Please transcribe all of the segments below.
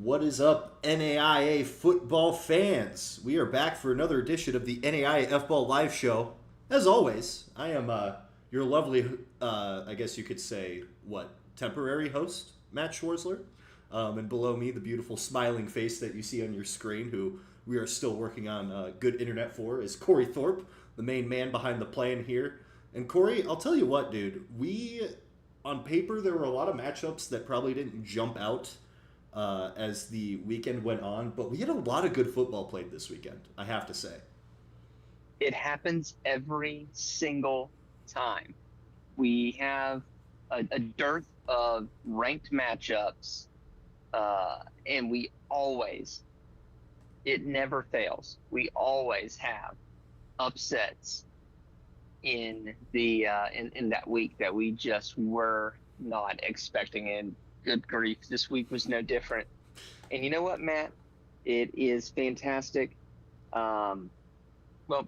What is up, NAIA football fans? We are back for another edition of the NAIAFBALL live show. As always, I am your lovely, I guess you could say, temporary host, Matt Schwarzler. And below me, the beautiful smiling face that you see on your screen, who we are still working on good internet for, is Cory Thorpe, the main man behind the plan here. And Cory, I'll tell you what, dude, on paper, there were a lot of matchups that probably didn't jump out as the weekend went on, but we had a lot of good football played this weekend, I have to say. It happens every single time. We have a dearth of ranked matchups, and it never fails. We always have upsets in the in that week that we just were not expecting. And good grief, this week was no different. And you know what, Matt? It is fantastic. Well,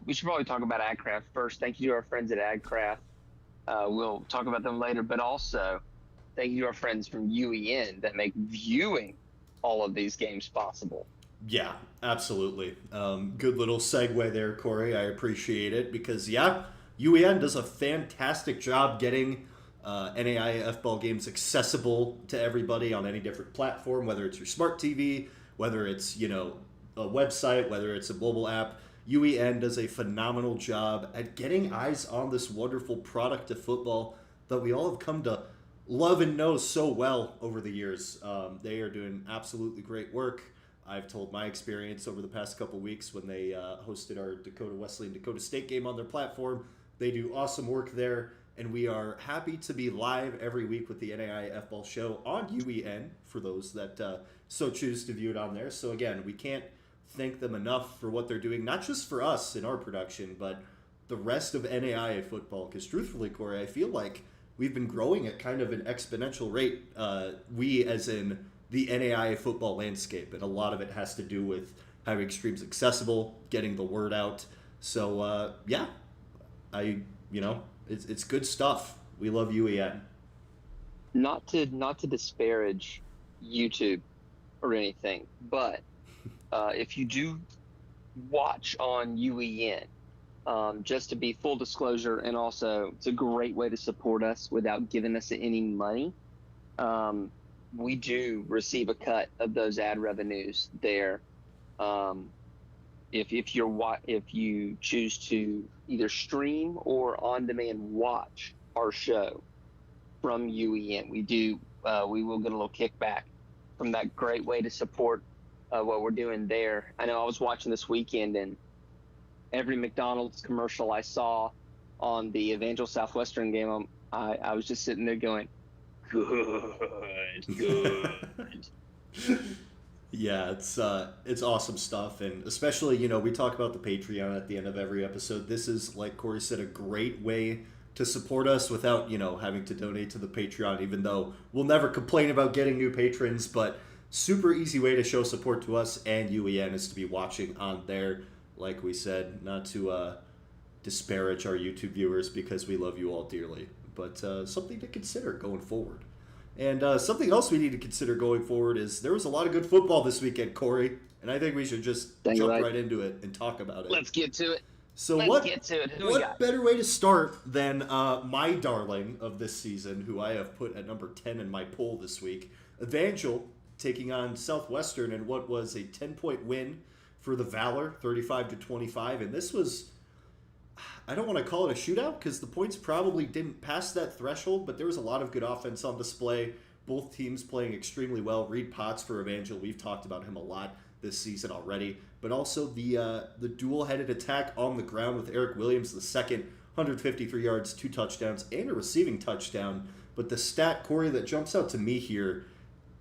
we should probably talk about AgCraft first. Thank you to our friends at AgCraft. We'll talk about them later, but also thank you to our friends from UEN that make viewing all of these games possible. Yeah, absolutely. Good little segue there, Cory. I appreciate it because, yeah, UEN does a fantastic job getting NAIF ball games accessible to everybody on any different platform, whether it's your smart TV, whether it's, a website, whether it's a mobile app. UEN does a phenomenal job at getting eyes on this wonderful product of football that we all have come to love and know so well over the years. They are doing absolutely great work. I've told my experience over the past couple weeks when they hosted our Dakota Wesleyan Dakota State game on their platform. They do awesome work there, and we are happy to be live every week with the NAIF Ball show on UEN for those that so choose to view it on there. So again, we can't thank them enough for what they're doing, not just for us in our production, but the rest of NAIA football. Because truthfully, Cory, I feel like we've been growing at kind of an exponential rate. We, as in the NAIA football landscape, and a lot of it has to do with having streams accessible, getting the word out. So yeah, it's good stuff. We love UEN. Not to disparage YouTube or anything, but if you do watch on UEN, just to be full disclosure, and also it's a great way to support us without giving us any money. We do receive a cut of those ad revenues there. If you choose to either stream or on demand watch our show from UEN, we will get a little kickback from that great way to support what we're doing there. I know I was watching this weekend, and every McDonald's commercial I saw on the Evangel Southwestern game, I was just sitting there going, good. Yeah, it's awesome stuff, and especially we talk about the Patreon at the end of every episode. This is, like Cory said, a great way to support us without having to donate to the Patreon. Even though we'll never complain about getting new patrons, but super easy way to show support to us and UEN is to be watching on there. Like we said, not to disparage our YouTube viewers because we love you all dearly, but something to consider going forward. And something else we need to consider going forward is there was a lot of good football this weekend, Cory, and I think we should just jump right into it and talk about it. Let's get to it. So what better way to start than my darling of this season, who I have put at number 10 in my poll this week, Evangel, taking on Southwestern in what was a 10-point win for the Valor, 35-25. And this was, I don't want to call it a shootout because the points probably didn't pass that threshold, but there was a lot of good offense on display. Both teams playing extremely well. Reed Potts for Evangel, we've talked about him a lot this season already. But also the dual-headed attack on the ground with Eric Williams, the second, 153 yards, 2 touchdowns, and a receiving touchdown. But the stat, Cory, that jumps out to me here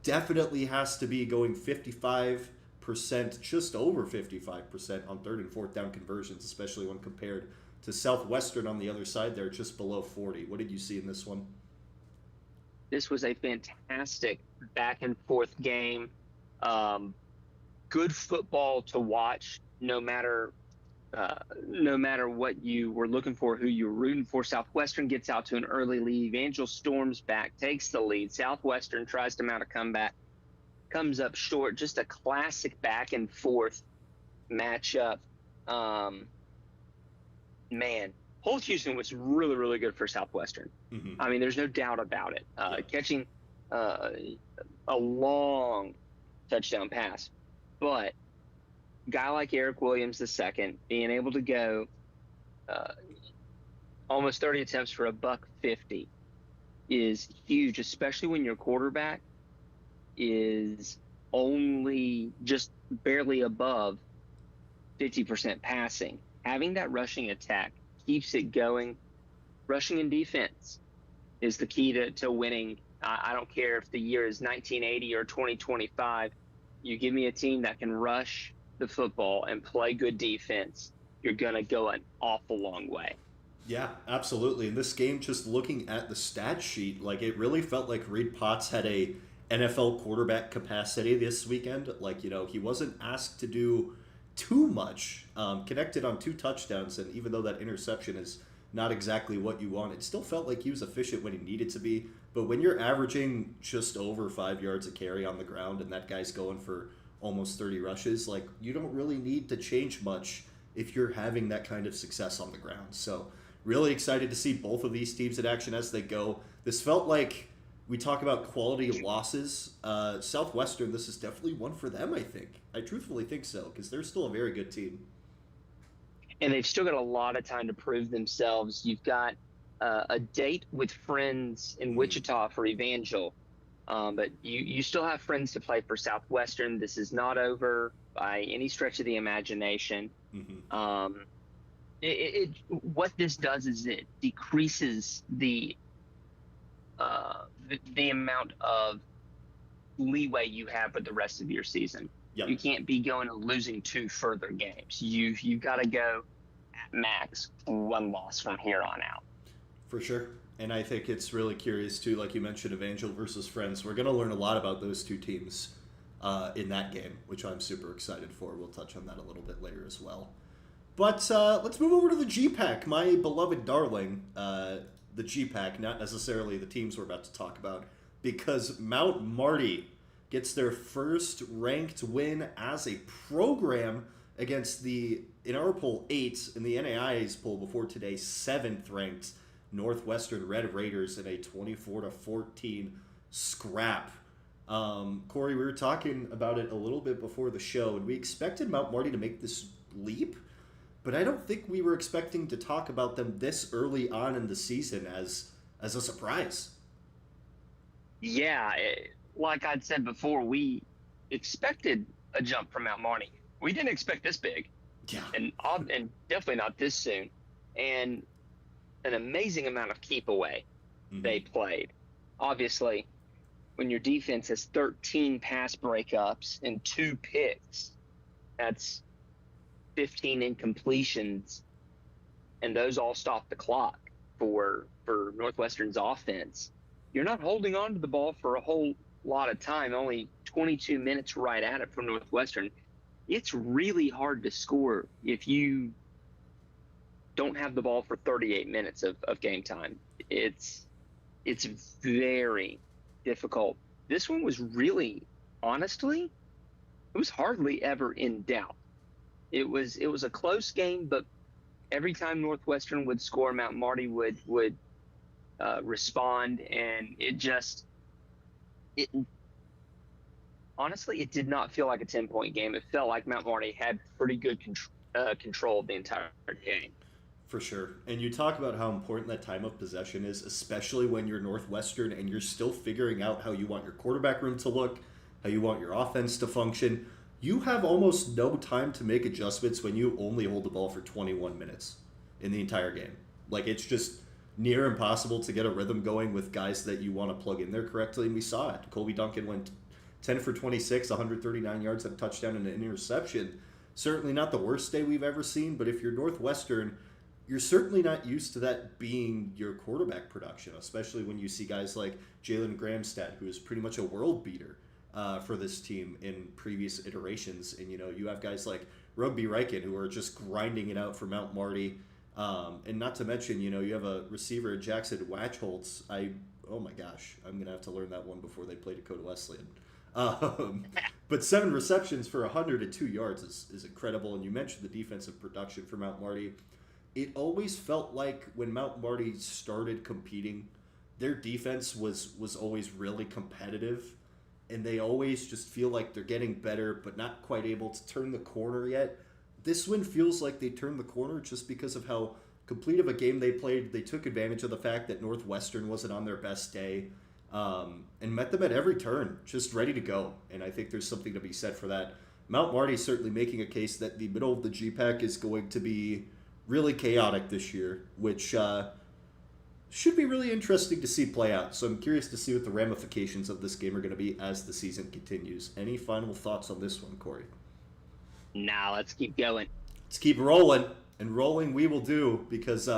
definitely has to be going 55%, just over 55% on third and fourth down conversions, especially when compared to Southwestern on the other side there, just below 40. What did you see in this one? This was a fantastic back and forth game. Good football to watch, no matter what you were looking for, who you were rooting for. Southwestern gets out to an early lead. Evangel storms back, takes the lead. Southwestern tries to mount a comes up short. Just a classic back and forth matchup. Man, Holt Houston was really, really good for Southwestern. Mm-hmm. I mean, there's no doubt about it. Yeah. Catching a long touchdown pass, but guy like Eric Williams II being able to go almost 30 attempts for $150 is huge, especially when your quarterback is only just barely above 50% passing. Having that rushing attack keeps it going. Rushing and defense is the key to winning. I don't care if the year is 1980 or 2025. You give me a team that can rush the football and play good defense, you're going to go an awful long way. Yeah, absolutely. In this game, just looking at the stat sheet, like it really felt like Reed Potts had a NFL quarterback capacity this weekend. Like, he wasn't asked to do too much, connected on 2 touchdowns, and even though that interception is not exactly what you want, it still felt like he was efficient when he needed to be. But when you're averaging just over 5 yards a carry on the ground and that guy's going for almost 30 rushes, like you don't really need to change much if you're having that kind of success on the ground. So really excited to see both of these teams in action as they go. This felt like, we talk about quality losses. Southwestern, this is definitely one for them, I think. I truthfully think so, because they're still a very good team. And they've still got a lot of time to prove themselves. You've got a date with friends in Wichita for Evangel, but you still have friends to play for Southwestern. This is not over by any stretch of the imagination. Mm-hmm. What this does is it decreases the amount of leeway you have for the rest of your season. Yep. You can't be going and losing 2 further games. You've got to go at max 1 loss from here on out. For sure. And I think it's really curious too, like you mentioned, Evangel versus Friends. We're going to learn a lot about those 2 teams in that game, which I'm super excited for. We'll touch on that a little bit later as well. But let's move over to the GPAC, my beloved darling. The GPAC, not necessarily the teams we're about to talk about, because Mount Marty gets their first ranked win as a program against the, in our poll, 8, in the NAIA's poll before today, 7th ranked Northwestern Red Raiders in a 24-14 scrap. Cory, we were talking about it a little bit before the show, and we expected Mount Marty to make this leap, but I don't think we were expecting to talk about them this early on in the season as a surprise. Yeah, like I'd said before, we expected a jump from Mount Marty. We didn't expect this big. Yeah. And definitely not this soon. And an amazing amount of keep away they played. Obviously, when your defense has 13 pass breakups and 2 picks, that's 15 incompletions, and those all stop the clock for Northwestern's offense. You're not holding on to the ball for a whole lot of time, only 22 minutes right at it for Northwestern. It's really hard to score if you don't have the ball for 38 minutes of game time. It's very difficult. This one was really, honestly, it was hardly ever in doubt. It was a close game, but every time Northwestern would score, Mount Marty would respond, and honestly, it did not feel like a 10-point game. It felt like Mount Marty had pretty good control of the entire game. For sure. And you talk about how important that time of possession is, especially when you're Northwestern and you're still figuring out how you want your quarterback room to look, how you want your offense to function. You have almost no time to make adjustments when you only hold the ball for 21 minutes in the entire game. Like, it's just near impossible to get a rhythm going with guys that you want to plug in there correctly, and we saw it. Colby Duncan went 10 for 26, 139 yards, and a touchdown and an interception. Certainly not the worst day we've ever seen, but if you're Northwestern, you're certainly not used to that being your quarterback production, especially when you see guys like Jalen Gramstad, who is pretty much a world beater for this team in previous iterations. And, you have guys like Rugby Riken, who are just grinding it out for Mount Marty. And not to mention, you have a receiver, Jackson Watchholtz. Oh my gosh, I'm going to have to learn that one before they play Dakota Wesleyan. Um, but 7 receptions for 102 yards is incredible. And you mentioned the defensive production for Mount Marty. It always felt like when Mount Marty started competing, their defense was always really competitive, and they always just feel like they're getting better, but not quite able to turn the corner yet. This one feels like they turned the corner just because of how complete of a game they played. They took advantage of the fact that Northwestern wasn't on their best day, and met them at every turn, just ready to go. And I think there's something to be said for that. Mount Marty certainly making a case that the middle of the GPAC is going to be really chaotic this year, which should be really interesting to see play out. So I'm curious to see what the ramifications of this game are going to be as the season continues. Any final thoughts on this one, Cory? Now let's keep going. Let's keep rolling, and rolling we will do, because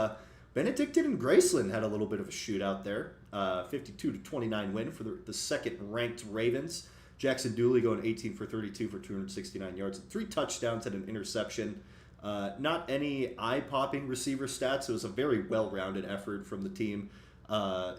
Benedictine and Graceland had a little bit of a shootout there. 52-29 win for the second-ranked Ravens. Jackson Dooley going 18 for 32 for 269 yards and 3 touchdowns and an interception. Not any eye-popping receiver stats. It was a very well-rounded effort from the team.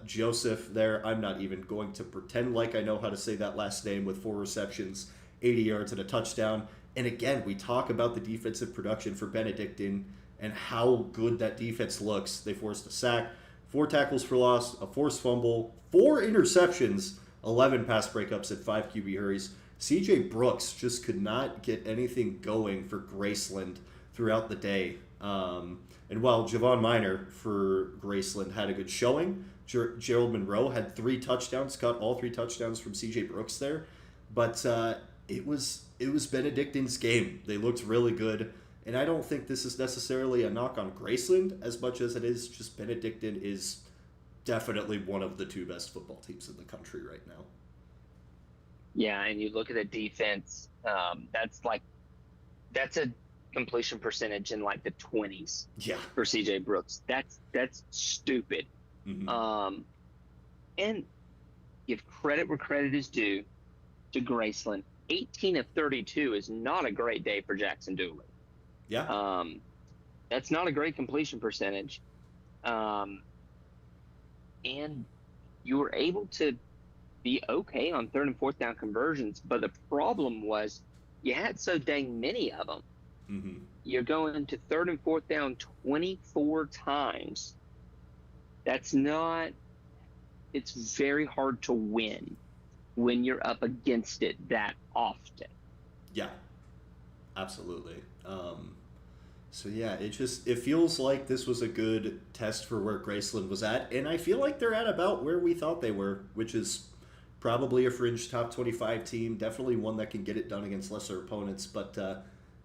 Joseph there, I'm not even going to pretend like I know how to say that last name, with 4 receptions, 80 yards and a touchdown. And again, we talk about the defensive production for Benedictine and how good that defense looks. They forced a sack, 4 tackles for loss, a forced fumble, 4 interceptions, 11 pass breakups, and 5 QB hurries. CJ Brooks just could not get anything going for Graceland throughout the day. And while Javon Miner for Graceland had a good showing, Gerald Monroe had 3 touchdowns, caught all 3 touchdowns from CJ Brooks there. But it was Benedictine's game. They looked really good. And I don't think this is necessarily a knock on Graceland as much as it is just Benedictine is definitely one of the 2 best football teams in the country right now. Yeah, and you look at the defense, that's a completion percentage in like the 20s. Yeah. For CJ Brooks. That's stupid. Mm-hmm. And give credit where credit is due to Graceland. 18 of 32 is not a great day for Jackson Dooley. Yeah. That's not a great completion percentage. And you were able to be okay on 3rd and 4th down conversions, but the problem was you had so dang many of them. Mm-hmm. You're going to 3rd and 4th down 24 times. It's very hard to win when you're up against it that often. Yeah, absolutely. So yeah, it feels like this was a good test for where Graceland was at, and I feel like they're at about where we thought they were, which is probably a fringe top 25 team, definitely one that can get it done against lesser opponents, but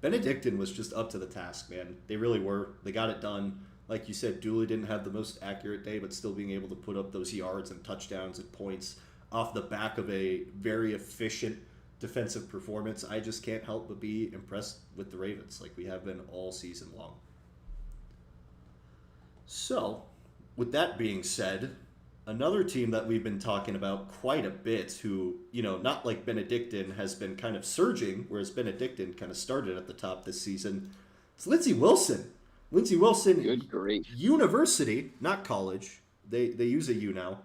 Benedictine was just up to the task, man. They really were. They got it done. Like you said, Dooley didn't have the most accurate day, but still being able to put up those yards and touchdowns and points off the back of a very efficient defensive performance. I just can't help but be impressed with the Ravens, like we have been all season long. So, with that being said, another team that we've been talking about quite a bit, who, not like Benedictine has been kind of surging, whereas Benedictine kind of started at the top this season, it's Lindsey Wilson. Lindsey Wilson Good grief. University, not college. They use a U now.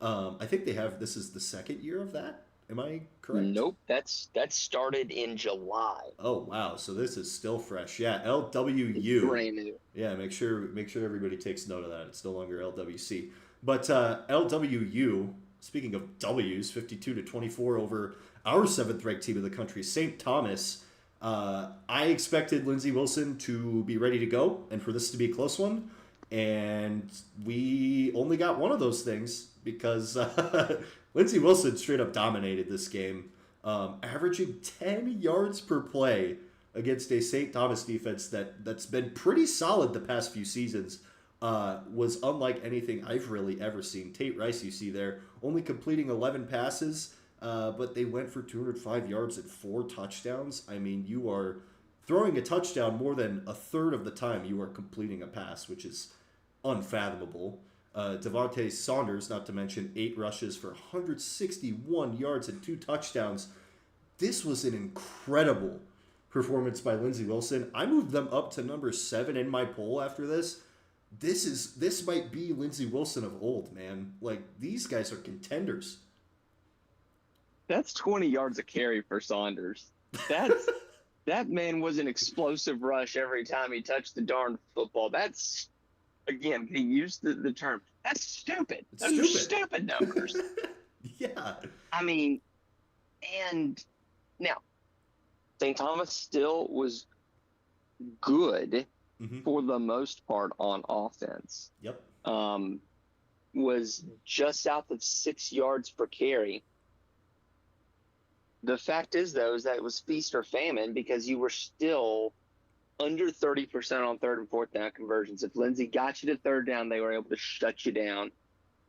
I think this is the 2nd year of that. Am I correct? Nope, that started in July. Oh wow, so this is still fresh. Yeah, LWU. Brand new. Yeah, make sure everybody takes note of that. It's no longer LWC. But LWU, speaking of W's, 52-24 over our 7th-ranked team in the country, St. Thomas. I expected Lindsey Wilson to be ready to go and for this to be a close one. And we only got one of those things because Lindsey Wilson straight up dominated this game, averaging 10 yards per play against a St. Thomas defense that's been pretty solid the past few seasons. Was unlike anything I've really ever seen. Tate Rice, you see there, only completing 11 passes, but they went for 205 yards and 4 touchdowns. I mean, you are throwing a touchdown more than a third of the time you are completing a pass, which is unfathomable. Devontae Saunders, not to mention 8 rushes for 161 yards and 2 touchdowns. This was an incredible performance by Lindsey Wilson. I moved them up to number 7 in my poll after this. This might be Lindsey Wilson of old, man. Like, these guys are contenders. That's 20 yards of carry for Saunders. That's that man was an explosive rush every time he touched the darn football. That's again, he used the term. That's stupid. It's Those are stupid. stupid numbers. Yeah. I mean, and now St. Thomas still was good for the most part on offense. Yep. Was just south of 6 yards per carry. The fact is, though, is that it was feast or famine because you were still under 30% on third and fourth down conversions. If Lindsey got you to third down, they were able to shut you down.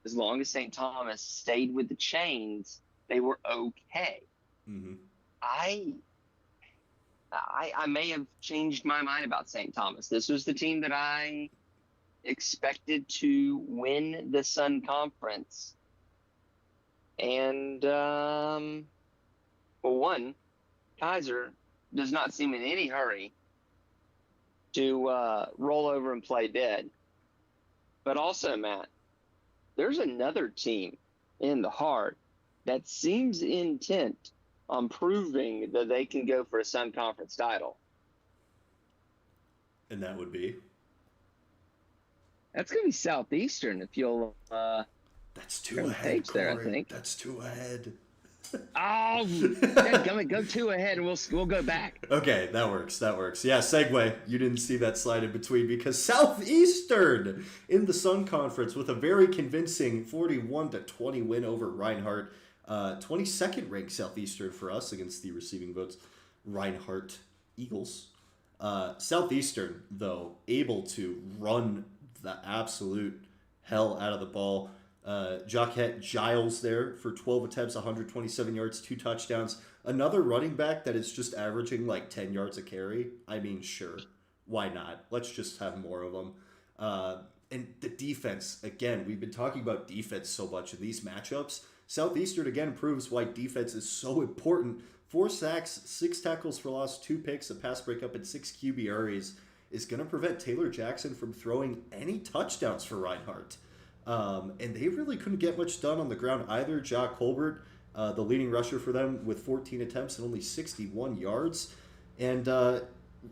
As long as St. Thomas stayed with the chains, they were okay. Mm-hmm. I may have changed my mind about St. Thomas. This was the team that I expected to win the Sun Conference. And, well, one, Kaiser does not seem in any hurry to roll over and play dead. But also, Matt, there's another team in the heart that seems intent on proving that they can go for a Sun Conference title. And that would be? That's going to be Southeastern if you'll That's two ahead, Corey. There, I think. That's two ahead. Oh, go two ahead and we'll go back. Okay, that works. Yeah, segue. You didn't see that slide in between because Southeastern in the Sun Conference with a very convincing 41-20 win over Reinhardt. 22nd ranked Southeastern for us against the receiving votes Reinhardt Eagles. Southeastern, though, able to run the absolute hell out of the ball. Jacquette Giles there for 12 attempts, 127 yards, 2 touchdowns. Another running back that is just averaging like 10 yards a carry. I mean, sure. Why not? Let's just have more of them. And the defense, again, we've been talking about defense so much in these matchups. Southeastern, again, proves why defense is so important. 4 sacks, 6 tackles for loss, 2 picks, a pass breakup, and 6 QBRs is going to prevent Taylor Jackson from throwing any touchdowns for Reinhardt. And they really couldn't get much done on the ground either. Jock Colbert, the leading rusher for them with 14 attempts and only 61 yards. And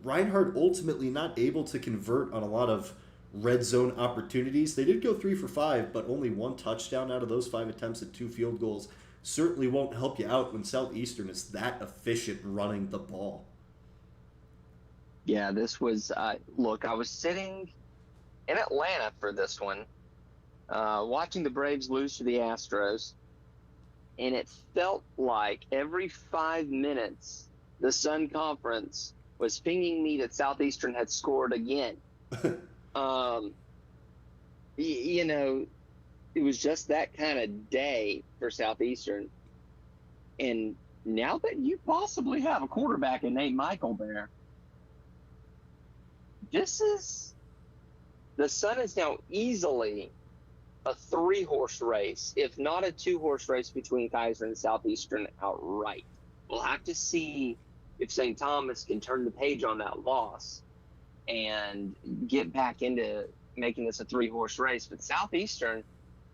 Reinhardt ultimately not able to convert on a lot of red zone opportunities. They did go 3 for 5, but only 1 touchdown out of those 5 attempts and 2 field goals. Certainly won't help you out when Southeastern is that efficient running the ball. Yeah, this was, look, I was sitting in Atlanta for this one, watching the Braves lose to the Astros, and it felt like every 5 minutes the Sun Conference was pinging me that Southeastern had scored again. You know, it was just that kind of day for Southeastern. And now that you possibly have a quarterback in Nate Michael there, the Sun is now easily a 3-horse race, if not a 2-horse race between Kaiser and Southeastern outright. We'll have to see if St. Thomas can turn the page on that loss and get back into making this a 3-horse race. But Southeastern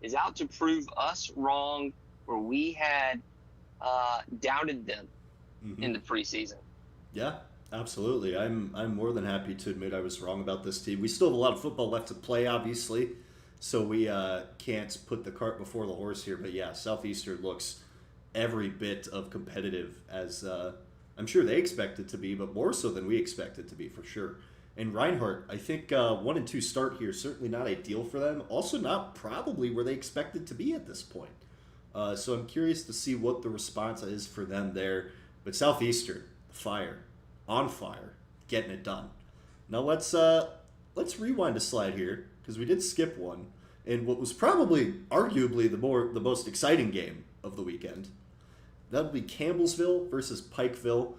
is out to prove us wrong where we had doubted them in the preseason. Yeah, absolutely. I'm more than happy to admit I was wrong about this team. We still have a lot of football left to play, obviously, so we can't put the cart before the horse here. But yeah, Southeastern looks every bit of competitive as I'm sure they expect it to be, but more so than we expect it to be for sure. And Reinhardt, I think 1-2 start here, certainly not ideal for them. Also not probably where they expect it to be at this point. So I'm curious to see what the response is for them there. But Southeastern, on fire, getting it done. Now let's rewind a slide here because we did skip one in what was probably, arguably, the most exciting game of the weekend. That would be Campbellsville versus Pikeville.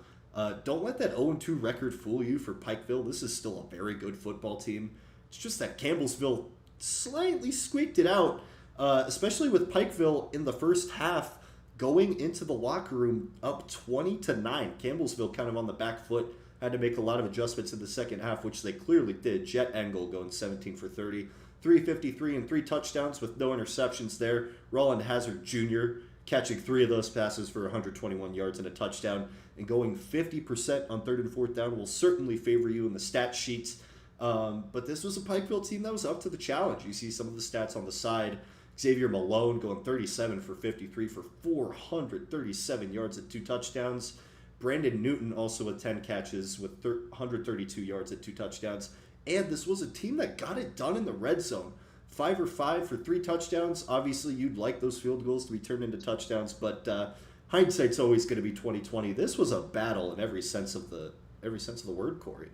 Don't let that 0-2 record fool you for Pikeville. This is still a very good football team. It's just that Campbellsville slightly squeaked it out, especially with Pikeville in the first half going into the locker room up 20-9. Campbellsville kind of on the back foot, had to make a lot of adjustments in the second half, which they clearly did. Jet Engel going 17 for 30, 353 and 3 touchdowns with no interceptions there. Roland Hazard Jr. catching 3 of those passes for 121 yards and a touchdown, and going 50% on 3rd and 4th down will certainly favor you in the stat sheets. But this was a Pikeville team that was up to the challenge. You see some of the stats on the side. Xavier Malone going 37 for 53 for 437 yards and 2 touchdowns. Brandon Newton also with 10 catches with 132 yards and 2 touchdowns. And this was a team that got it done in the red zone. 5 or 5 for 3 touchdowns. Obviously, you'd like those field goals to be turned into touchdowns, but hindsight's always going to be 2020. This was a battle in every sense of the word, Cory.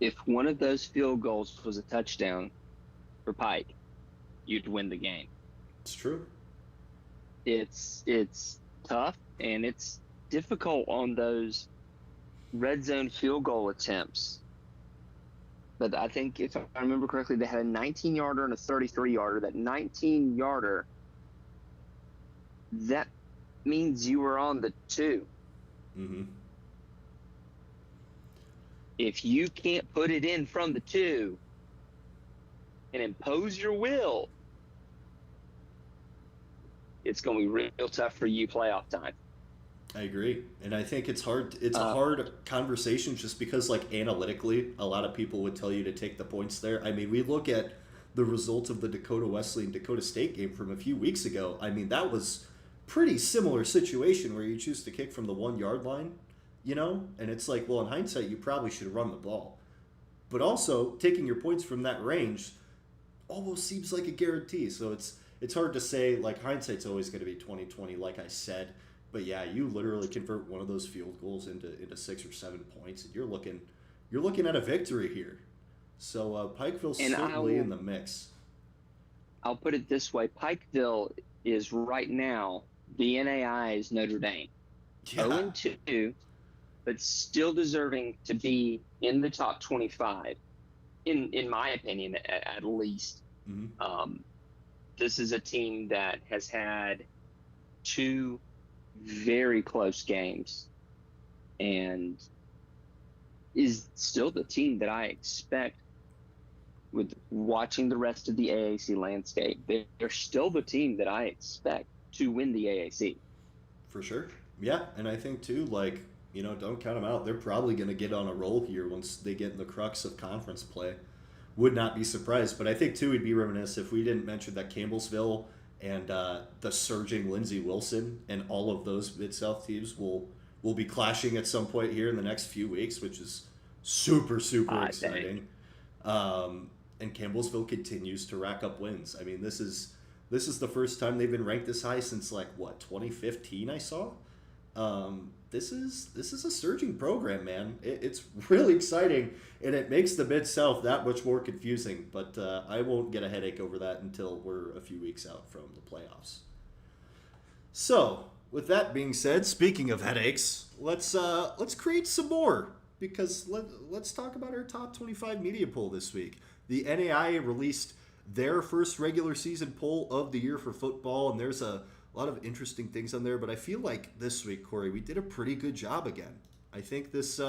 If one of those field goals was a touchdown for Pike, you'd win the game. It's true. It's tough, and it's difficult on those red zone field goal attempts. But I think if I remember correctly, they had a 19-yarder and a 33-yarder. That 19-yarder, that means you were on the 2. Mm-hmm. If you can't put it in from the 2 and impose your will, it's going to be real tough for you playoff time. I agree, and I think it's hard. It's a hard conversation just because, like, analytically, a lot of people would tell you to take the points there. I mean, we look at the result of the Dakota Wesleyan Dakota State game from a few weeks ago. I mean, that was pretty similar situation where you choose to kick from the 1-yard line, you know, and it's like, well, in hindsight, you probably should have run the ball, but also taking your points from that range almost seems like a guarantee. So it's hard to say. Like, hindsight's always going to be 2020, like I said. But yeah, you literally convert one of those field goals into 6 or 7 points, and you're looking at a victory here. So Pikeville's certainly in the mix. I'll put it this way: Pikeville is right now the NAIA's Notre Dame, 0-2, but still deserving to be in the top 25, in my opinion, at least. Mm-hmm. This is a team that has had 2 very close games and is still the team that I expect, with watching the rest of the AAC landscape. They're still the team that I expect to win the AAC. For sure. Yeah, and I think too, like, you know, don't count them out. They're probably going to get on a roll here once they get in the crux of conference play. Would not be surprised. But I think too, we'd be remiss if we didn't mention that Campbellsville and the surging Lindsey Wilson and all of those Mid-South teams will be clashing at some point here in the next few weeks, which is super exciting. And Campbellsville continues to rack up wins. I mean, this is the first time they've been ranked this high since, like, what, 2015 I saw? This is a surging program, man. It's really exciting, and it makes the Mid-South that much more confusing. But I won't get a headache over that until we're a few weeks out from the playoffs. So, with that being said, speaking of headaches, let's create some more, because let's talk about our top 25 media poll this week. The NAIA released their first regular season poll of the year for football, and there's a lot of interesting things on there, but I feel like this week, Cory, we did a pretty good job again. I think this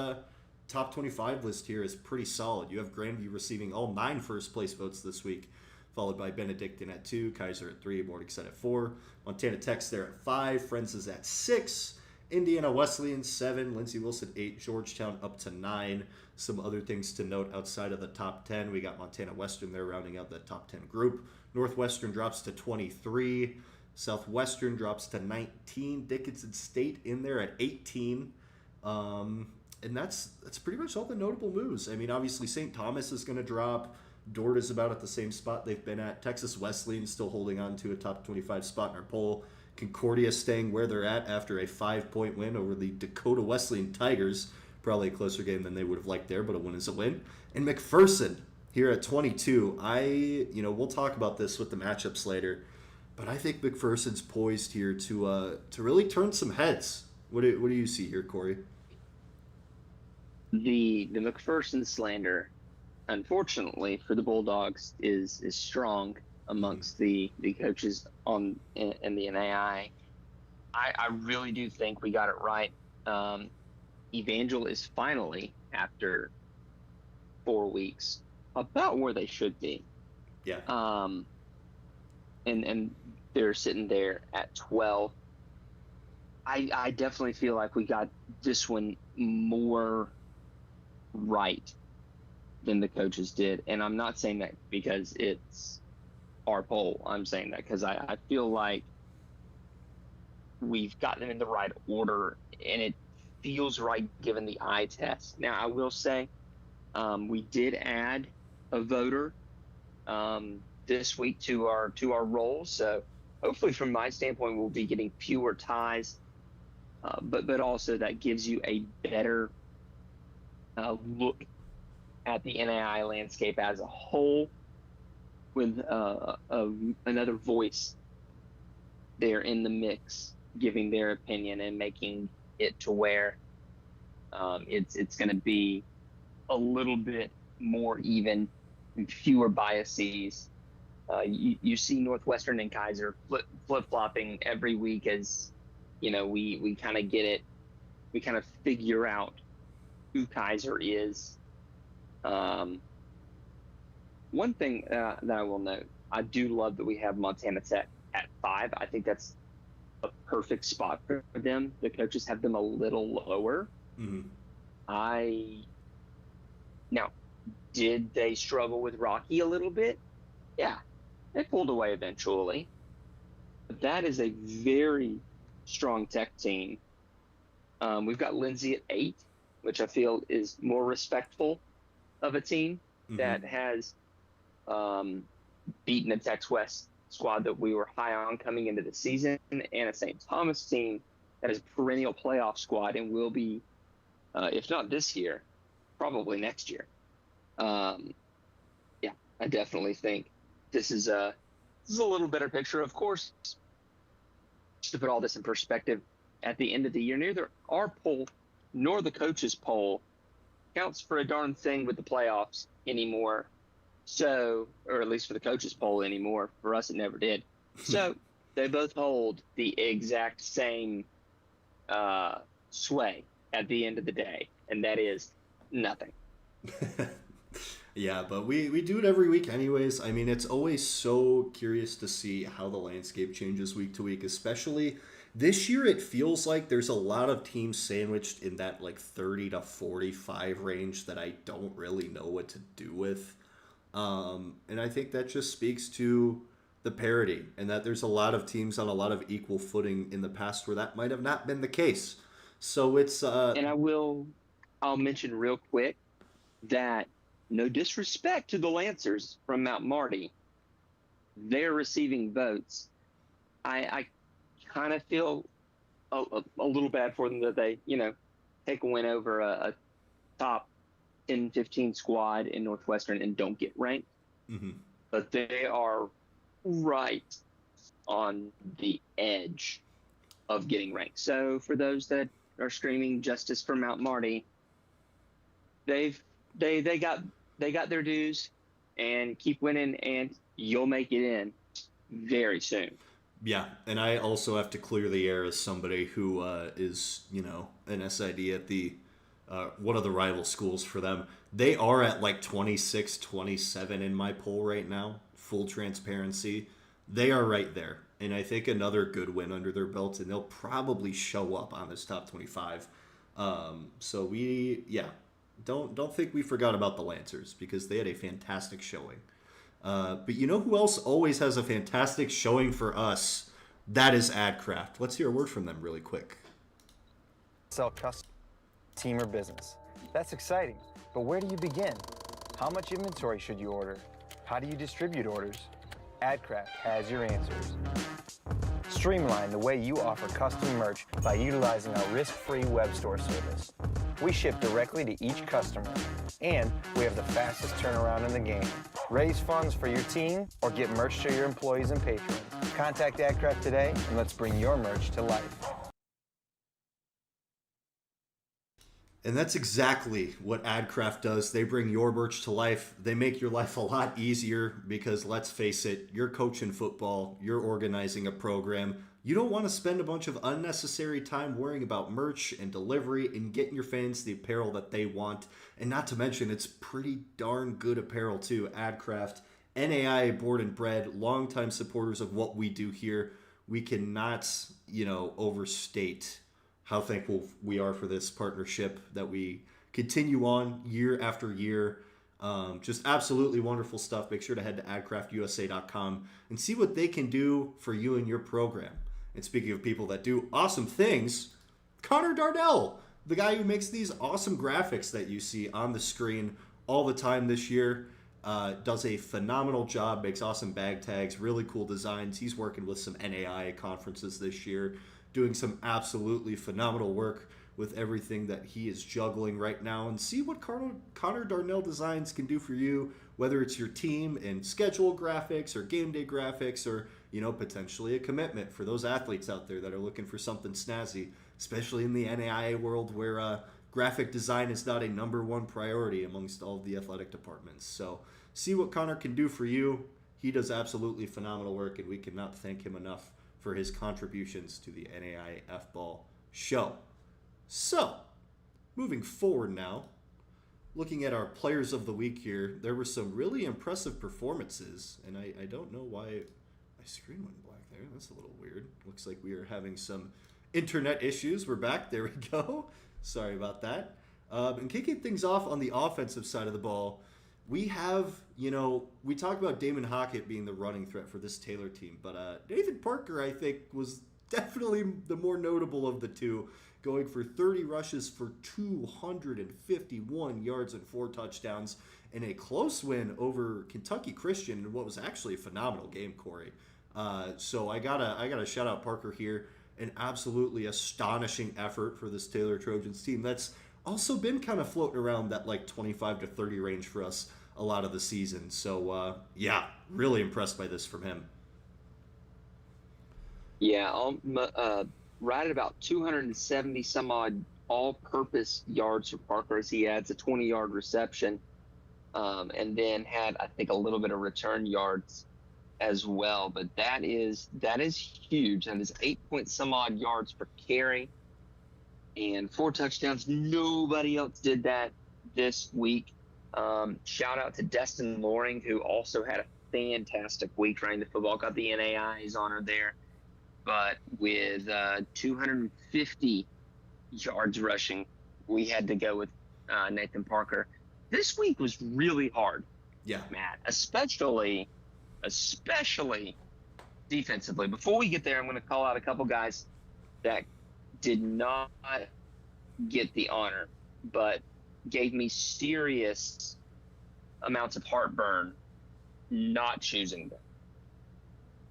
top 25 list here is pretty solid. You have Grandview receiving all 9 first-place votes this week, followed by Benedictine at 2, Kaiser at 3, Morningside at 4, Montana Tech's there at 5, Friends is at 6, Indiana Wesleyan 7, Lindsey Wilson 8, Georgetown up to 9. Some other things to note outside of the top 10. We got Montana Western there rounding out that top 10 group. Northwestern drops to 23. Southwestern drops to 19. Dickinson State in there at 18. And that's pretty much all the notable moves. I mean, obviously St. Thomas is going to drop. Dordt about at the same spot they've been at. Texas Wesleyan still holding on to a top 25 spot in our poll. Concordia staying where they're at after a 5-point win over the Dakota Wesleyan Tigers. Probably a closer game than they would have liked there, but a win is a win. And McPherson here at 22. We'll talk about this with the matchups later, but I think McPherson's poised here to really turn some heads. What do you see here, Cory? The McPherson slander, unfortunately for the Bulldogs, is strong amongst the coaches in the NAI. I really do think we got it right. Evangel is finally, after 4 weeks, about where they should be. Yeah. And they're sitting there at 12. I definitely feel like we got this one more right than the coaches did. And I'm not saying that because it's our poll. I'm saying that because I feel like we've gotten them in the right order and it feels right given the eye test. Now, I will say we did add a voter this week to our roll. So hopefully, from my standpoint, we'll be getting fewer ties, but also that gives you a better look at the NAI landscape as a whole with another voice there in the mix, giving their opinion and making it to where it's going to be a little bit more even, and fewer biases. You see Northwestern and Kaiser flip flopping every week as we kind of get it, we kind of figure out who Kaiser is. One thing that I will note, I do love that we have Montana Tech at 5. I think that's a perfect spot for them. The coaches have them a little lower. Mm-hmm. Now, did they struggle with Rocky a little bit? Yeah, they pulled away eventually. But that is a very strong Tech team. We've got Lindsay at 8, which I feel is more respectful of a team that has beaten a Tex West squad that we were high on coming into the season, and a St. Thomas team that is a perennial playoff squad and will be, if not this year, probably next year. Yeah, I definitely think this is a little better picture. Of course, just to put all this in perspective, at the end of the year, neither our poll nor the coaches' poll counts for a darn thing with the playoffs anymore. So, or at least for the coaches' poll anymore. For us, it never did. So they both hold the exact same sway at the end of the day, and that is nothing. Yeah, but we do it every week anyways. I mean, it's always so curious to see how the landscape changes week to week, especially this year. It feels like there's a lot of teams sandwiched in that like 30 to 45 range that I don't really know what to do with. And I think that just speaks to the parity and that there's a lot of teams on a lot of equal footing in the past where that might have not been the case. So it's And I'll mention real quick that, no disrespect to the Lancers from Mount Marty, they're receiving votes. I kind of feel a little bad for them that they, take a win over a top 10, 15 squad in Northwestern and don't get ranked. mm-hmm. But they are right on the edge of getting ranked. So for those that are screaming justice for Mount Marty, they got their dues, and keep winning, and you'll make it in very soon. Yeah, and I also have to clear the air as somebody who is, an SID at the one of the rival schools for them. They are at like 26, 27 in my poll right now. Full transparency. They are right there. And I think another good win under their belt, and they'll probably show up on this top 25. So don't think we forgot about the Lancers because they had a fantastic showing. But you know who else always has a fantastic showing for us? That is AdCraft. Let's hear a word from them really quick. Sell custom, team, or business. That's exciting, but where do you begin? How much inventory should you order? How do you distribute orders? AdCraft has your answers. Streamline the way you offer custom merch by utilizing our risk-free web store service. We ship directly to each customer, and we have the fastest turnaround in the game. Raise funds for your team or get merch to your employees and patrons. Contact AdCraft today, and let's bring your merch to life. And that's exactly what AdCraft does. They bring your merch to life. They make your life a lot easier because, let's face it, you're coaching football, you're organizing a program. You don't want to spend a bunch of unnecessary time worrying about merch and delivery and getting your fans the apparel that they want. And not to mention, it's pretty darn good apparel too. AdCraft, NAI born and bred, longtime supporters of what we do here. We cannot, overstate how thankful we are for this partnership that we continue on year after year. Just absolutely wonderful stuff. Make sure to head to adcraftusa.com and see what they can do for you and your program. And speaking of people that do awesome things, Connor Darnell, the guy who makes these awesome graphics that you see on the screen all the time this year, does a phenomenal job, makes awesome bag tags, really cool designs. He's working with some NAI conferences this year, doing some absolutely phenomenal work with everything that he is juggling right now, and see what Connor Darnell Designs can do for you, whether it's your team in schedule graphics or game day graphics, or potentially a commitment for those athletes out there that are looking for something snazzy, especially in the NAIA world where graphic design is not a number one priority amongst all of the athletic departments. So see what Connor can do for you. He does absolutely phenomenal work, and we cannot thank him enough for his contributions to the NAIFBALL show. So, moving forward now, looking at our players of the week here, there were some really impressive performances, and I don't know why my screen went black there. That's a little weird. Looks like we are having some internet issues. We're back. There we go. Sorry about that. And kicking things off on the offensive side of the ball, we have, we talk about Damon Hockett being the running threat for this Taylor team, but Nathan Parker, I think, was definitely the more notable of the two, going for 30 rushes for 251 yards and 4 touchdowns in a close win over Kentucky Christian in what was actually a phenomenal game, Corey. So I gotta shout out Parker here. An absolutely astonishing effort for this Taylor Trojans team that's also been kind of floating around that 25 to 30 range for us a lot of the season. So really impressed by this from him. Yeah, right at about 270 some odd all-purpose yards for Parker as he adds a 20-yard reception, and then had, I think, a little bit of return yards as well. But that is huge. That is 8 some odd yards per carry and 4 touchdowns. Nobody else did that this week. Shout out to Destin Loring, who also had a fantastic week running the football. Got the NAI's honor there. But with 250 yards rushing, we had to go with Nathan Parker. This week was really hard, Matt, especially defensively. Before we get there, I'm going to call out a couple guys that did not get the honor, but gave me serious amounts of heartburn not choosing them.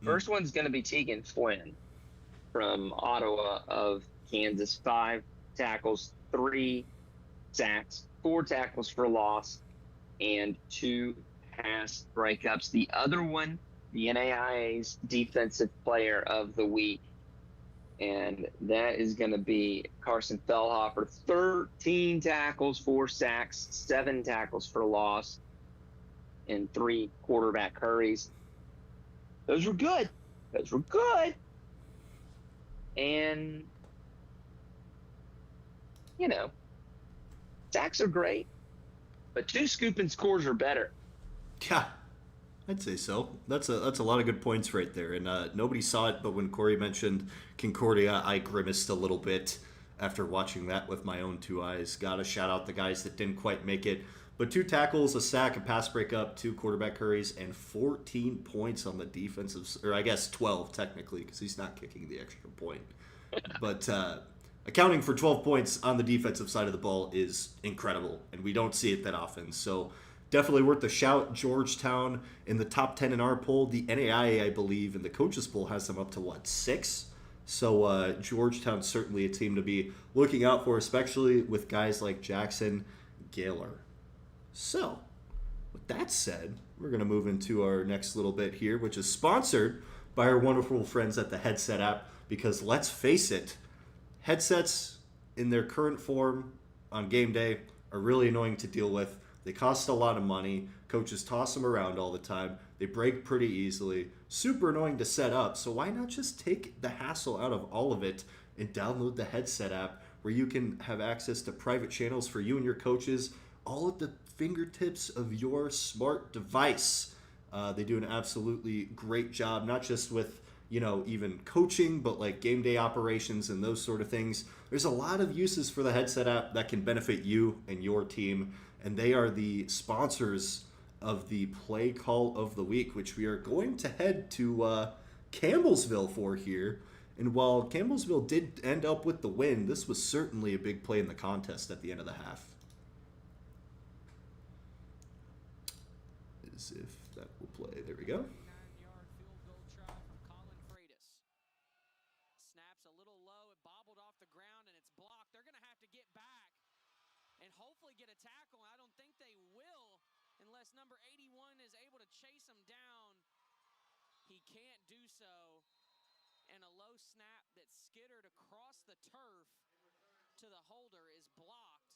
First one's going to be Tegan Flynn from Ottawa of Kansas. 5 tackles, 3 sacks, 4 tackles for loss, and 2 pass breakups. The other one, the NAIA's Defensive Player of the Week, and that is going to be Carson Fellhofer. 13 tackles, 4 sacks, 7 tackles for loss, and 3 quarterback hurries. Those were good. And, sacks are great, but 2 scoop and scores are better. Yeah, I'd say so. That's a lot of good points right there. And nobody saw it, but when Cory mentioned Concordia, I grimaced a little bit after watching that with my own 2 eyes. Gotta shout out the guys that didn't quite make it. But 2 tackles, a sack, a pass breakup, 2 quarterback hurries, and 14 points on the defensive, or I guess 12 technically, because he's not kicking the extra point. But accounting for 12 points on the defensive side of the ball is incredible, and we don't see it that often. So definitely worth a shout. Georgetown in the top 10 in our poll. The NAIA, I believe, in the coaches poll has them up to 6? So Georgetown certainly a team to be looking out for, especially with guys like Jackson Gaylor. So, with that said, we're going to move into our next little bit here, which is sponsored by our wonderful friends at the Headset app, because let's face it, headsets in their current form on game day are really annoying to deal with. They cost a lot of money. Coaches toss them around all the time. They break pretty easily. Super annoying to set up, so why not just take the hassle out of all of it and download the Headset app, where you can have access to private channels for you and your coaches all at the fingertips of your smart device. They do an absolutely great job, not just with, even coaching, but like game day operations and those sort of things. There's a lot of uses for the headset app that can benefit you and your team, and they are the sponsors of the play call of the week, which we are going to head to Campbellsville for here. And while Campbellsville did end up with the win, this was certainly a big play in the contest at the end of the half. As if that will play. There we go. 9-yard field goal try from Colin Freitas. Snaps a little low, it bobbled off the ground, and it's blocked. They're going to have to get back and hopefully get a tackle. I don't think they will unless number 81 is able to chase him down. He can't do so. And a low snap that skittered across the turf to the holder is blocked.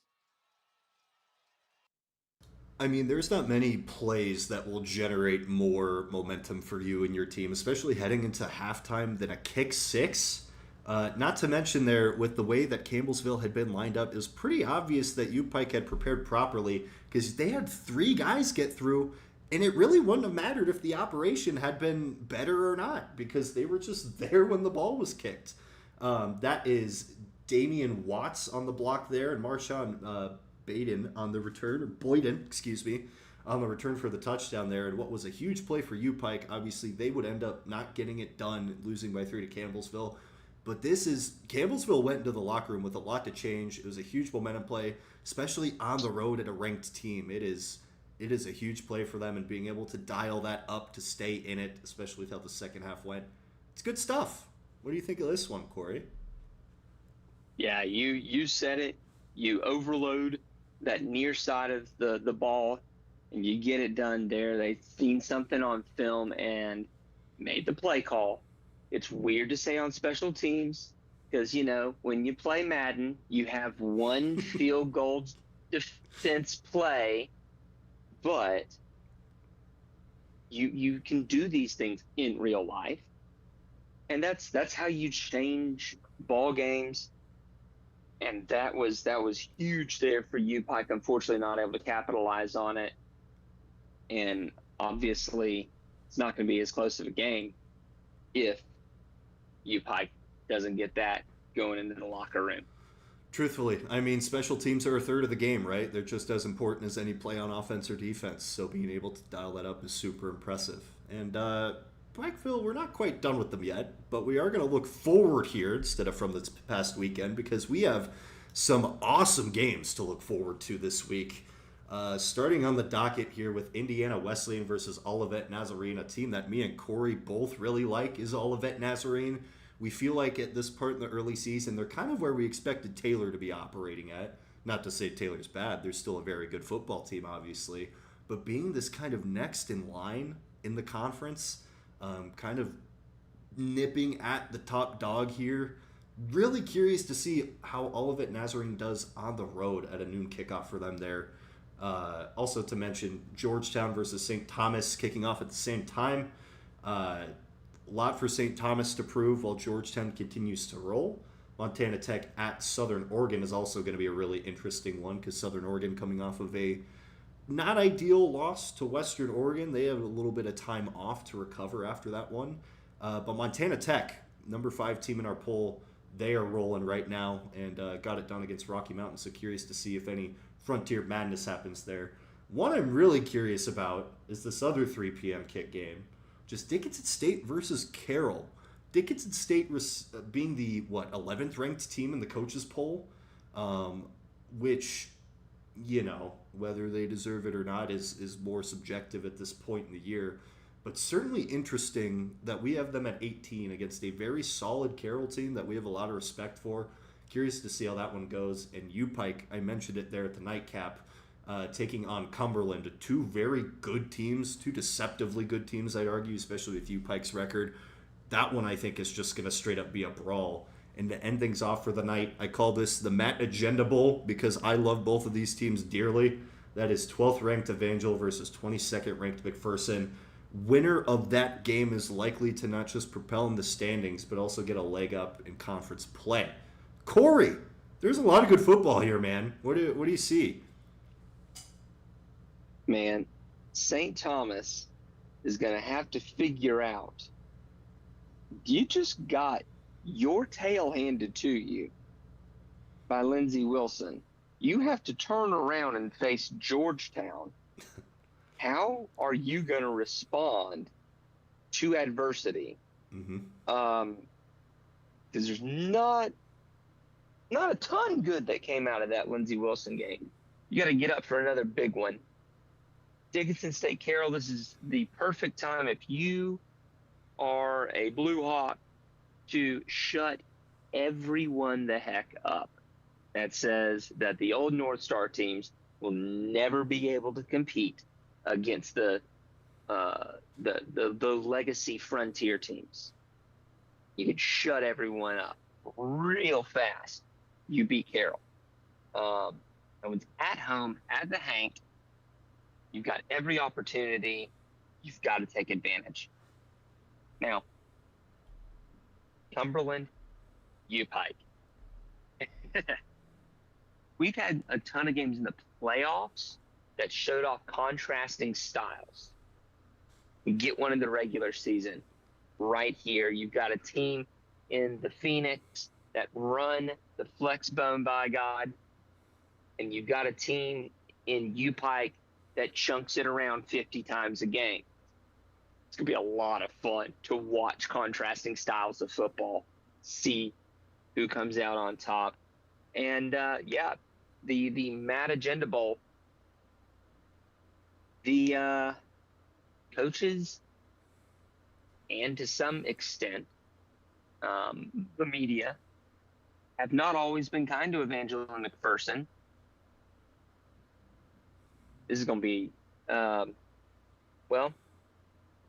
I mean, there's not many plays that will generate more momentum for you and your team, especially heading into halftime, than a kick six. Not to mention there, with the way that Campbellsville had been lined up, it was pretty obvious that UPike had prepared properly because they had 3 guys get through, and it really wouldn't have mattered if the operation had been better or not because they were just there when the ball was kicked. That is Damian Watts on the block there and Marshawn Boyden on the return on the return for the touchdown there. And what was a huge play for UPike, obviously they would end up not getting it done, losing by 3 to Campbellsville. But Campbellsville went into the locker room with a lot to change. It was a huge momentum play, especially on the road at a ranked team. It is a huge play for them, and being able to dial that up to stay in it, especially with how the second half went. It's good stuff. What do you think of this one, Cory? Yeah, you said it. You overload that near side of the ball, and you get it done there. They've seen something on film and made the play call. It's weird to say on special teams because, when you play Madden, you have one field goal defense play, but you can do these things in real life. And that's how you change ball games. And that was huge there for UPike. Unfortunately, not able to capitalize on it. And obviously, it's not going to be as close of a game if UPike doesn't get that going into the locker room. Truthfully, I mean, special teams are a third of the game, right? They're just as important as any play on offense or defense. So being able to dial that up is super impressive. And Pikeville, we're not quite done with them yet, but we are going to look forward here instead of from this past weekend because we have some awesome games to look forward to this week. Starting on the docket here with Indiana Wesleyan versus Olivet Nazarene, a team that me and Cory both really like is Olivet Nazarene. We feel like at this part in the early season, they're kind of where we expected Taylor to be operating at. Not to say Taylor's bad. They're still a very good football team, obviously. But being this kind of next in line in the conference, kind of nipping at the top dog here. Really curious to see how Olivet Nazarene does on the road at a noon kickoff for them there. Also to mention, Georgetown versus St. Thomas kicking off at the same time. A lot for St. Thomas to prove while Georgetown continues to roll. Montana Tech at Southern Oregon is also going to be a really interesting one because Southern Oregon coming off of a not ideal loss to Western Oregon. They have a little bit of time off to recover after that one. But Montana Tech, number 5 team in our poll, they are rolling right now and got it done against Rocky Mountain. So curious to see if any Frontier madness happens there. One I'm really curious about is this other 3 p.m. kick game. Just Dickinson State versus Carroll. Dickinson State being the, 11th ranked team in the coaches poll, which, whether they deserve it or not is more subjective at this point in the year. But certainly interesting that we have them at 18 against a very solid Carroll team that we have a lot of respect for. Curious to see how that one goes. And UPike, I mentioned it there at the nightcap, taking on Cumberland, 2 very good teams, 2 deceptively good teams, I'd argue, especially with UPike's record. That one, I think, is just going to straight up be a brawl. And to end things off for the night, I call this the Matt Agenda Bowl because I love both of these teams dearly. That is 12th ranked Evangel versus 22nd ranked McPherson. Winner of that game is likely to not just propel in the standings, but also get a leg up in conference play. Cory, there's a lot of good football here, man. What do you see? Man, St. Thomas is going to have to figure out, you just got your tail handed to you by Lindsey Wilson. You have to turn around and face Georgetown. How are you going to respond to adversity? Mm-hmm. Because there's not a ton good that came out of that Lindsey Wilson game. You got to get up for another big one. Dickinson State Carroll, this is the perfect time if you are a Blue Hawk to shut everyone the heck up that says that the old North Star teams will never be able to compete against the legacy Frontier teams. You could shut everyone up real fast. You beat Carroll. And it's at home at the Hank. You've got every opportunity. You've got to take advantage. Now, Cumberland, U-Pike. We've had a ton of games in the playoffs that showed off contrasting styles. We get one in the regular season. Right here, you've got a team in the Phoenix that run the flex bone by God, and you've got a team in U-Pike that chunks it around 50 times a game. It's going to be a lot of fun to watch contrasting styles of football, see who comes out on top. And, the Mad Agenda Bowl, the coaches and to some extent the media have not always been kind to Evangeline McPherson. This is going to be, can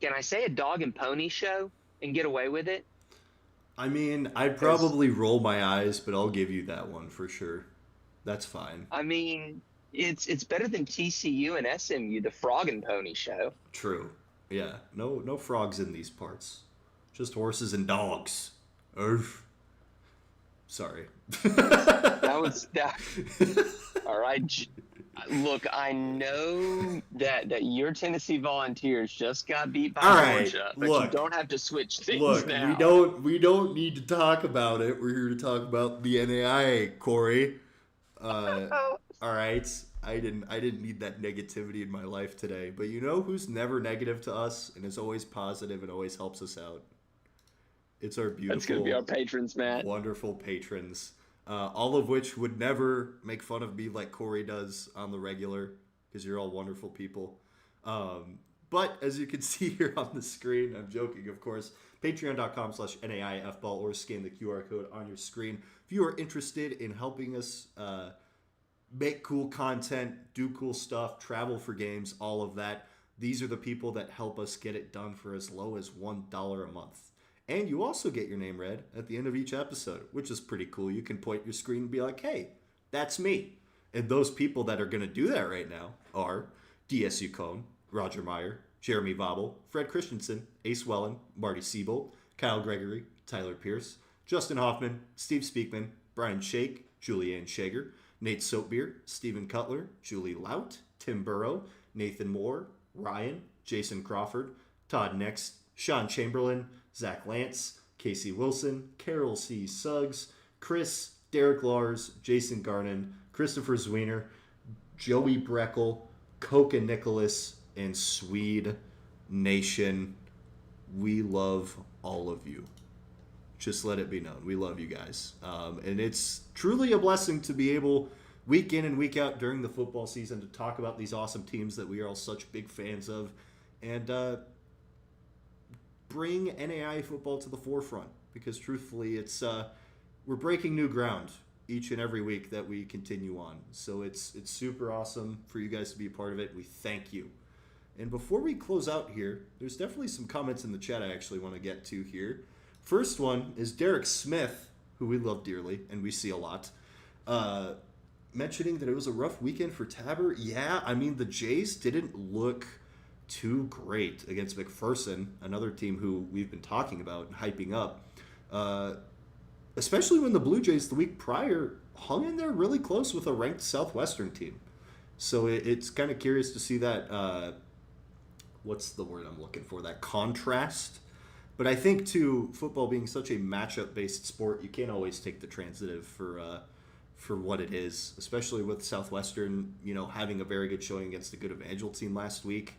I say a dog and pony show and get away with it? I mean, I'd probably roll my eyes, but I'll give you that one for sure. That's fine. I mean, it's better than TCU and SMU, the Frog and Pony show. True. Yeah. No frogs in these parts. Just horses and dogs. Oof. Sorry. That. All right. Look, I know that your Tennessee Volunteers just got beat by Georgia, but you don't have to switch things now. We don't need to talk about it. We're here to talk about the NAIA, Cory. All right. I didn't need that negativity in my life today. But you know who's never negative to us and is always positive and always helps us out? It's our beautiful, that's going to be our patrons, Matt. Wonderful patrons. All of which would never make fun of me like Cory does on the regular, because you're all wonderful people. But as you can see here on the screen, I'm joking, of course, patreon.com/NAIFBall, or scan the QR code on your screen. If you are interested in helping us make cool content, do cool stuff, travel for games, all of that, these are the people that help us get it done for as low as $1 a month. And you also get your name read at the end of each episode, which is pretty cool. You can point your screen and be like, hey, that's me. And those people that are going to do that right now are DSU Cone, Roger Meyer, Jeremy Vobble, Fred Christensen, Ace Wellen, Marty Siebold, Kyle Gregory, Tyler Pierce, Justin Hoffman, Steve Speakman, Brian Shake, Julianne Shager, Nate Soapbeer, Stephen Cutler, Julie Lout, Tim Burrow, Nathan Moore, Ryan, Jason Crawford, Todd Next, Sean Chamberlain, Zach Lance, Casey Wilson, Carol C. Suggs, Chris, Derek Lars, Jason Garnon, Christopher Zwiener, Joey Breckel, Coca Nicholas, and Swede Nation. We love all of you. Just let it be known. We love you guys. And it's truly a blessing to be able, week in and week out during the football season, to talk about these awesome teams that we are all such big fans of. And bring NAI football to the forefront, because truthfully it's we're breaking new ground each and every week that we continue on. So it's super awesome for you guys to be a part of it. We thank you. And before we close out here, there's definitely some comments in the chat I actually want to get to here. First one is Derek Smith, who we love dearly and we see a lot, mentioning that it was a rough weekend for Tabor. Yeah, I mean, the Jays didn't look too great against McPherson, another team who we've been talking about and hyping up, especially when the Blue Jays the week prior hung in there really close with a ranked Southwestern team. So it's kind of curious to see that what's the word I'm looking for? That contrast. But I think too, football being such a matchup-based sport, you can't always take the transitive for what it is, especially with Southwestern, having a very good showing against a good Evangel team last week.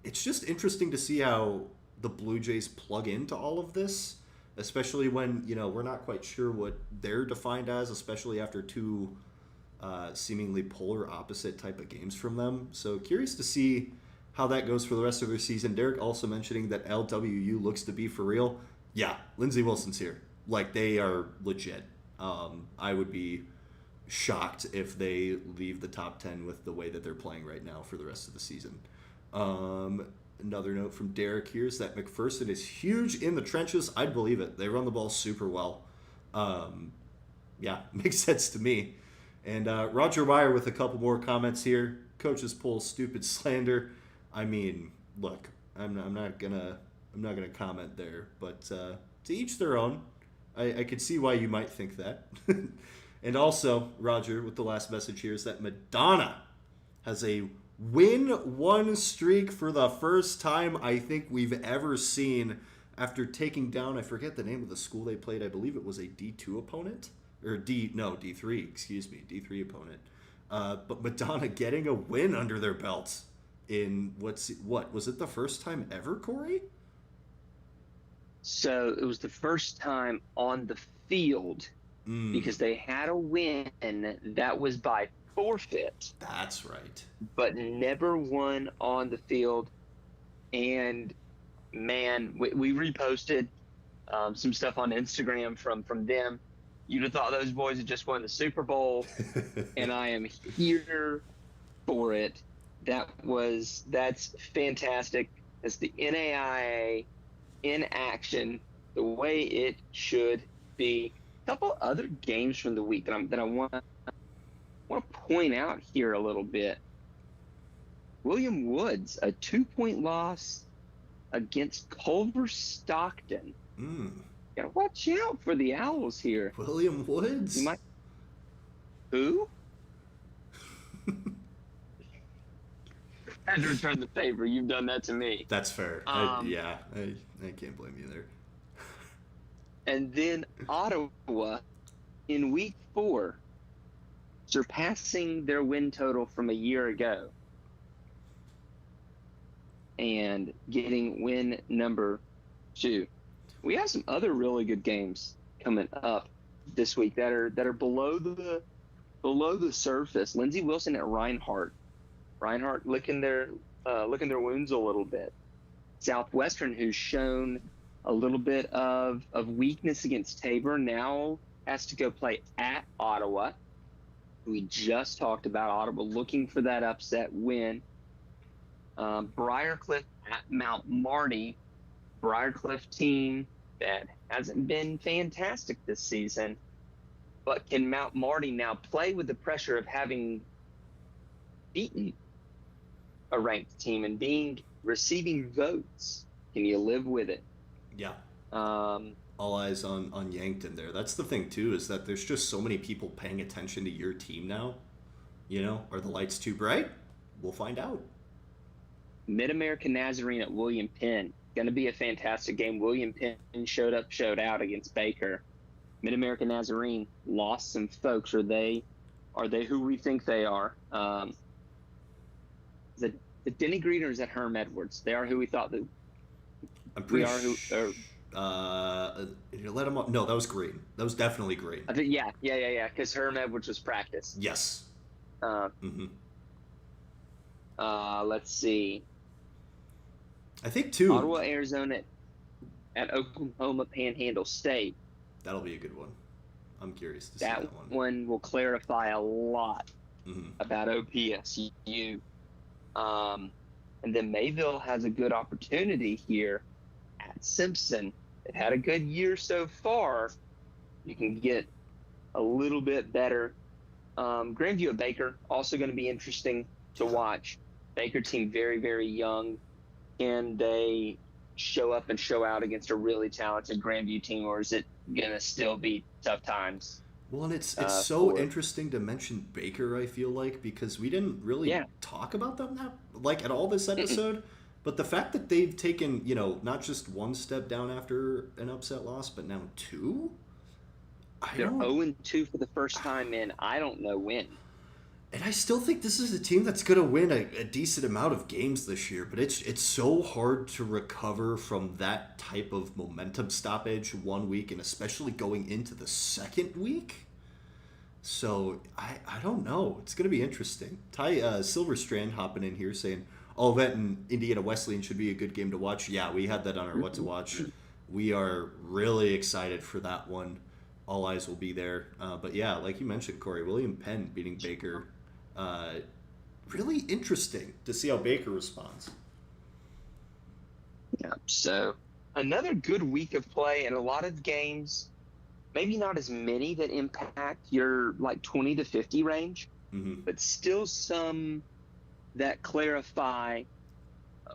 It's just interesting to see how the Blue Jays plug into all of this, especially when, we're not quite sure what they're defined as, especially after two seemingly polar opposite type of games from them. So curious to see how that goes for the rest of their season. Derek also mentioning that LWU looks to be for real. Yeah, Lindsey Wilson's here. Like, they are legit. I would be shocked if they leave the top 10 with the way that they're playing right now for the rest of the season. Another note from Derek here is that McPherson is huge in the trenches. I'd believe it. They run the ball super well. Yeah, makes sense to me. And Roger Meyer with a couple more comments here. Coaches pull stupid slander. I mean, look, I'm not gonna comment there, but to each their own. I could see why you might think that. And also, Roger, with the last message here, is that Madonna has a win-1 streak for the first time I think we've ever seen after taking down, I forget the name of the school they played. I believe it was a D2 opponent. Or D3, excuse me, D3 opponent. But Madonna getting a win under their belt in was it the first time ever, Cory? So it was the first time on the field because they had a win that was by forfeit. That's right. But never won on the field. And man, we reposted some stuff on Instagram from them. You'd have thought those boys had just won the Super Bowl, and I am here for it. That's fantastic. That's the NAIA in action, the way it should be. A couple other games from the week that I want to point out here a little bit. William Woods, a 2-point loss against Culver Stockton. Gotta watch out for the Owls here. William Woods? Who? I had to return the favor. You've done that to me. That's fair. I can't blame you there. And then Ottawa in week 4, surpassing their win total from a year ago and getting win number 2. We have some other really good games coming up this week that are below the surface. Lindsey Wilson at Reinhardt licking their wounds a little bit. Southwestern, who's shown a little bit of weakness against Tabor, now has to go play at Ottawa. We just talked about Ottawa looking for that upset win. Briarcliff at Mount Marty. Briarcliff team that hasn't been fantastic this season, but can Mount Marty now play with the pressure of having beaten a ranked team and receiving votes? Can you live with it? Yeah. All eyes on Yankton there. That's the thing too, is that there's just so many people paying attention to your team now. Are the lights too bright? We'll find out. Mid-American Nazarene at William Penn. Going to be a fantastic game. William Penn showed out against Baker. Mid-American Nazarene lost some folks. Are they who we think they are? Is it Denny Green or is that Herm Edwards? They are who we thought that we are. Let him up. No, that was Green. That was definitely Green. I think yeah. Because Herm Edwards was practice. Yes. Let's see. I think too. Ottawa, Arizona at Oklahoma Panhandle State. That'll be a good one. I'm curious to see that one. One will clarify a lot about OPSU. And then Mayville has a good opportunity here at Simpson. It had a good year so far. You can get a little bit better. Grandview at Baker, also going to be interesting to watch. Baker team very, very young. Can they show up and show out against a really talented Grandview team, or is it going to still be tough times? Well, and it's so interesting to mention Baker, I feel like, because we didn't really Yeah. talk about them that like at all this Mm-mm. episode. But the fact that they've taken, not just one step down after an upset loss, but now two, I They're don't 0-2 for the first time in I don't know when. and I still think this is a team that's going to win a decent amount of games this year, but it's so hard to recover from that type of momentum stoppage one week, and especially going into the second week. So I don't know. It's going to be interesting. Ty Silverstrand hopping in here saying Olivet and Indiana Wesleyan should be a good game to watch. Yeah, we had that on our what to watch. We are really excited for that one. All eyes will be there. But yeah, like you mentioned, Corey, William Penn beating Baker. Really interesting to see how Baker responds. Yeah. So another good week of play and a lot of games, maybe not as many that impact your like 20 to 50 range, Mm-hmm. but still some that clarify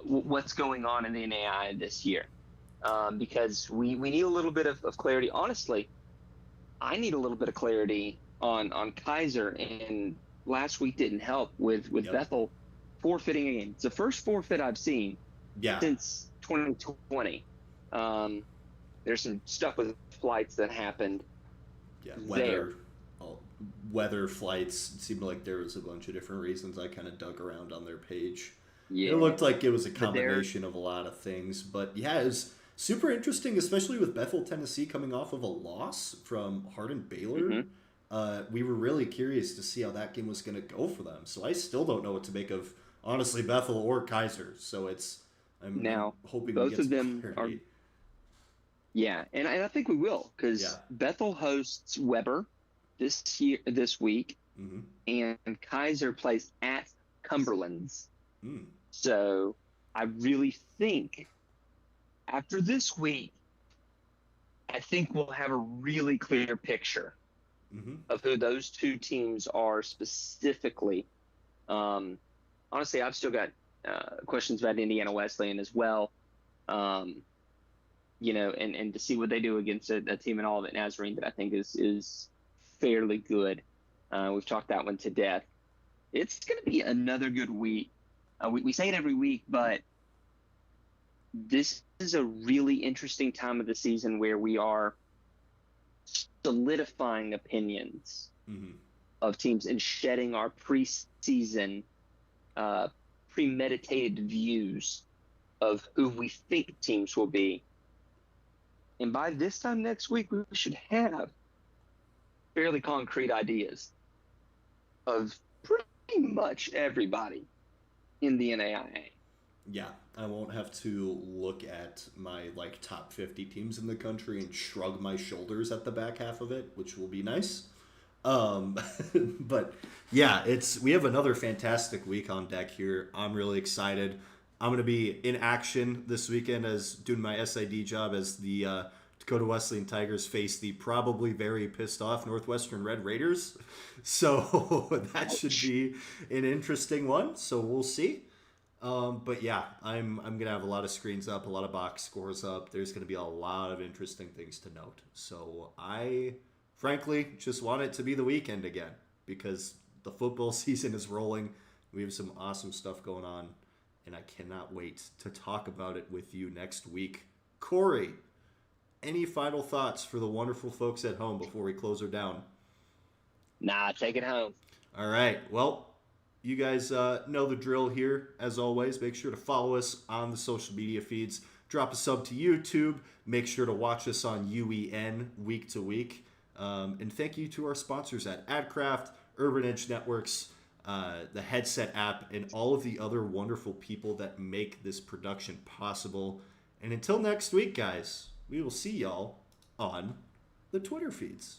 what's going on in the NAI this year. Because we need a little bit of clarity. Honestly, I need a little bit of clarity on Kaiser, and last week didn't help with Yep. Bethel forfeiting a game. It's the first forfeit I've seen Yeah. since 2020. There's some stuff with flights that happened. Yeah. There. Weather flights. It seemed like there was a bunch of different reasons. I kind of dug around on their page. Yeah. It looked like it was a But there- combination of a lot of things. But yeah, it was super interesting, especially with Bethel, Tennessee coming off of a loss from Hardin Baylor. We were really curious to see how that game was going to go for them. So I still don't know what to make of, honestly, Bethel or Kaiser. So I'm Now, hoping both we get of some them clarity. Yeah, and I think we will, because Yeah. Bethel hosts Weber this week, Mm-hmm. and Kaiser plays at Cumberland's. Mm. So I really think after this week, I think we'll have a really clear picture Mm-hmm. of who those two teams are specifically. Honestly, I've still got questions about Indiana Wesleyan as well. And to see what they do against a team in Olivet Nazarene that I think is fairly good. We've talked that one to death. It's going to be another good week. We say it every week, but this is a really interesting time of the season where we are solidifying opinions Mm-hmm. of teams and shedding our preseason premeditated views of who we think teams will be. And by this time next week, we should have fairly concrete ideas of pretty much everybody in the NAIA. Yeah, I won't have to look at my top 50 teams in the country and shrug my shoulders at the back half of it, which will be nice. But yeah, we have another fantastic week on deck here. I'm really excited. I'm going to be in action this weekend as doing my SID job as the Dakota Wesleyan Tigers face the probably very pissed off Northwestern Red Raiders. So that should be an interesting one. So we'll see. But yeah, I'm gonna have a lot of screens up, a lot of box scores up. There's gonna be a lot of interesting things to note. So I, frankly, just want it to be the weekend again because the football season is rolling. We have some awesome stuff going on, and I cannot wait to talk about it with you next week. Corey, any final thoughts for the wonderful folks at home before we close her down? Nah, take it home. All right. Well, you guys know the drill here. As always, make sure to follow us on the social media feeds. Drop a sub to YouTube. Make sure to watch us on UEN week to week. And thank you to our sponsors at AdCraft, Urban Edge Networks, the Headset app, and all of the other wonderful people that make this production possible. And until next week, guys, we will see y'all on the Twitter feeds.